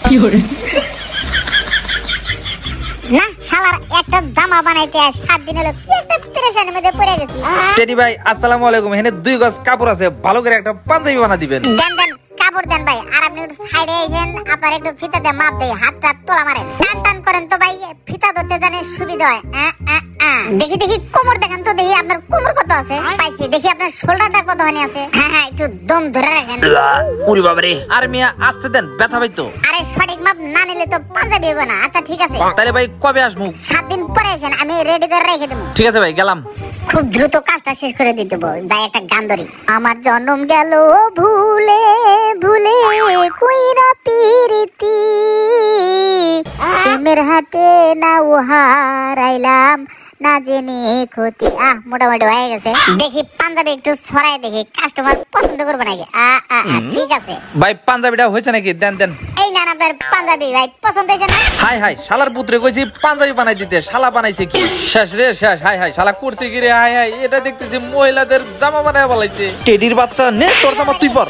না শালার একটা জামা বানাইতে 7 দিন হলো, কি একটা পেরেশানির মধ্যে পড়ে গেছি। টেডি ভাই আসসালামু আলাইকুম, এখানে 2 গজ কাপড় আছে, ভালো করে একটা পাঞ্জাবি বানা দিবেন। দেন দেন কাপড় দেন ভাই, আর আপনি একটু সাইডে এসেন, আপনার একটু ফিতা দিয়ে মাপ দেই, হাতটা তোলা মারেন, টান টান করেন তো ভাই, ফিতা ধরতে জানে সুবিধা হয়। দেখি দেখি কোমর দেখান তো, দেখি আপনার কোমর কত আছে। পাইছি, দেখি আপনার শোল্ডারটা কত হানি আছে। হ্যাঁ হ্যাঁ, একটু দম ধরে রাখেন। ওরে বাবা রে, আর মিয়া আসতে দেন, ব্যথা পাই তো। আরে সঠিক মাপ না নিলে তো পাঞ্জাবি হবে না। আচ্ছা ঠিক আছে, তাহলে ভাই কবে আসবো? 7 দিন পরে এসেন, আমি রেডি করে রেখে দেবো। ঠিক আছে ভাই, গেলাম। খুব দ্রুত কাজটা শেষ করে দিতে হবে। যাই একটা গান ধরি। আমার জন্ম গেল ভুলে ভুলে কইরা পিরিতি, প্রেমের হাটে না হারাইলাম না জেনে ক্ষতি। মোটামুটি হয়ে গেছে। দেখি পাঞ্জাবি একটু ছড়াই দেখি, কাস্টমার পছন্দ করবে নাকি। ঠিক আছে ভাই, পাঞ্জাবিটা হয়েছে নাকি? দেন দেন। এই না আপনার পাঞ্জাবি ভাই পছন্দ হয়েছে না? হাই হাই, শালার পুত্রে কইছি পাঞ্জাবি বানাই দিতে, শালা বানাইছে কি? শেষ রে শেষ। হাই হাই, শালা করছে কি রে? হাই হাই, এটা দেখতেছি মহিলাদের জামা বানায় বলাইছে। টেডির বাচ্চা নে, তোর জামা তুই পর।